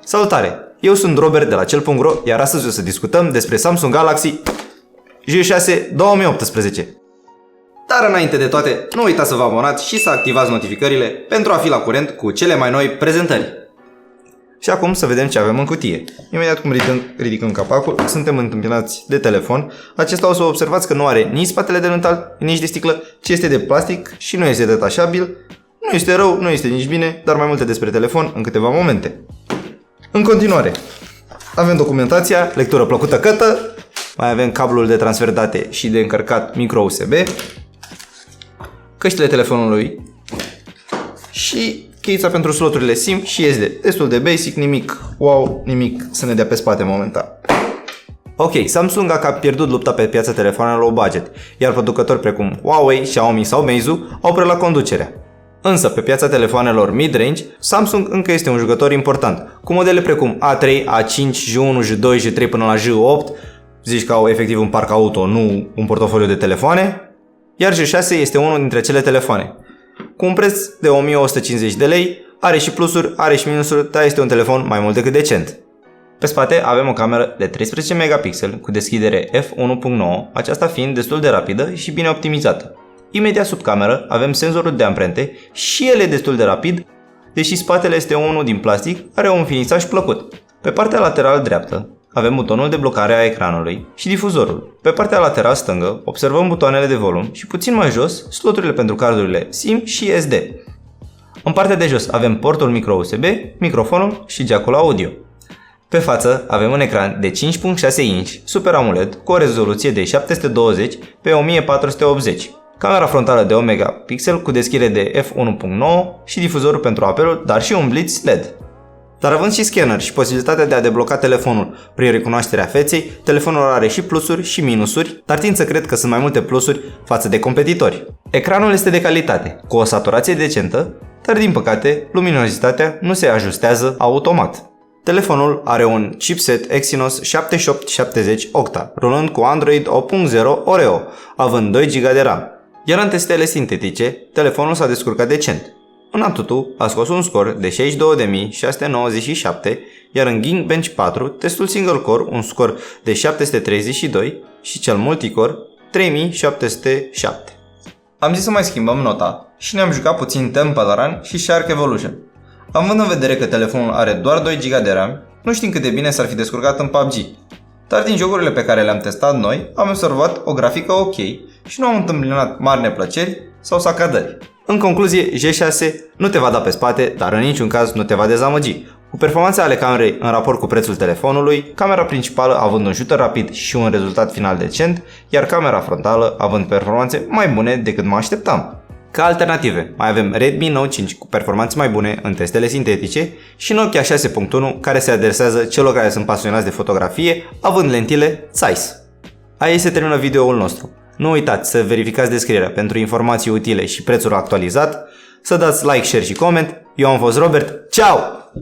Salutare! Eu sunt Robert de la Cel.ro, iar astăzi o să discutăm despre Samsung Galaxy J6 2018. Dar înainte de toate, nu uitați să vă abonați și să activați notificările pentru a fi la curent cu cele mai noi prezentări. Și acum să vedem ce avem în cutie. Imediat cum ridicăm capacul, suntem întâmpinați de telefon. Acesta o să observați că nu are nici spatele de metal, nici de sticlă, ci este de plastic și nu este detașabil. Nu este rău, nu este nici bine, dar mai multe despre telefon în câteva momente. În continuare, avem documentația, lectură plăcută cătă, mai avem cablul de transfer date și de încărcat micro USB, căștile telefonului și cheița pentru sloturile SIM și SD. Destul de basic, nimic wow, nimic să ne dea pe spate momentan. Ok, Samsung a pierdut lupta pe piața telefonelor low budget, iar producători precum Huawei, Xiaomi sau Meizu au preluat conducerea. Însă, pe piața telefonelor mid-range, Samsung încă este un jucător important, cu modele precum A3, A5, J1, J2, J3 până la J8, zici că au efectiv un parc auto, nu un portofoliu de telefoane, iar J6 este unul dintre cele telefoane. Cu un preț de 1150 de lei, are și plusuri, are și minusuri, dar este un telefon mai mult decât decent. Pe spate avem o cameră de 13 megapixeli cu deschidere f1.9, aceasta fiind destul de rapidă și bine optimizată. Imediat sub cameră avem senzorul de amprente și el e destul de rapid, deși spatele este unul din plastic, are un finisaj plăcut. Pe partea laterală dreaptă avem butonul de blocare a ecranului și difuzorul. Pe partea laterală stângă observăm butoanele de volum și puțin mai jos sloturile pentru cardurile SIM și SD. În partea de jos avem portul micro USB, microfonul și jack-ul audio. Pe față avem un ecran de 5.6 inch Super AMOLED cu o rezoluție de 720 pe 1480. Camera frontală de 1 megapixel cu deschidere de f1.9 și difuzorul pentru apeluri, dar și un blitz LED. Dar având și scanner și posibilitatea de a debloca telefonul prin recunoașterea feței, telefonul are și plusuri și minusuri, dar tind să cred că sunt mai multe plusuri față de competitori. Ecranul este de calitate, cu o saturație decentă, dar din păcate, luminozitatea nu se ajustează automat. Telefonul are un chipset Exynos 7870 Octa, rulând cu Android 8.0 Oreo, având 2 GB de RAM. Iar în testele sintetice, telefonul s-a descurcat decent. În AnTuTu a scos un scor de 62.697, iar în Geekbench 4, testul single core, un scor de 732 și cel multicore 3707. Am zis să mai schimbăm nota și ne-am jucat puțin Temple Run și Shark Evolution. Având în vedere că telefonul are doar 2 GB de RAM, nu știm cât de bine s-ar fi descurcat în PUBG. Dar din jocurile pe care le-am testat noi, am observat o grafică ok și nu am întâmpinat mari neplăceri sau sacadări. În concluzie, J6 nu te va da pe spate, dar în niciun caz nu te va dezamăgi. Cu performanța ale camerei în raport cu prețul telefonului, camera principală având un shooter rapid și un rezultat final decent, iar camera frontală având performanțe mai bune decât mă așteptam. Ca alternative, mai avem Redmi Note 5 cu performanțe mai bune în testele sintetice și Nokia 6.1 care se adresează celor care sunt pasionați de fotografie, având lentile Zeiss. Aici se termină videoul nostru. Nu uitați să verificați descrierea pentru informații utile și prețul actualizat, să dați like, share și comment. Eu am fost Robert, ciao!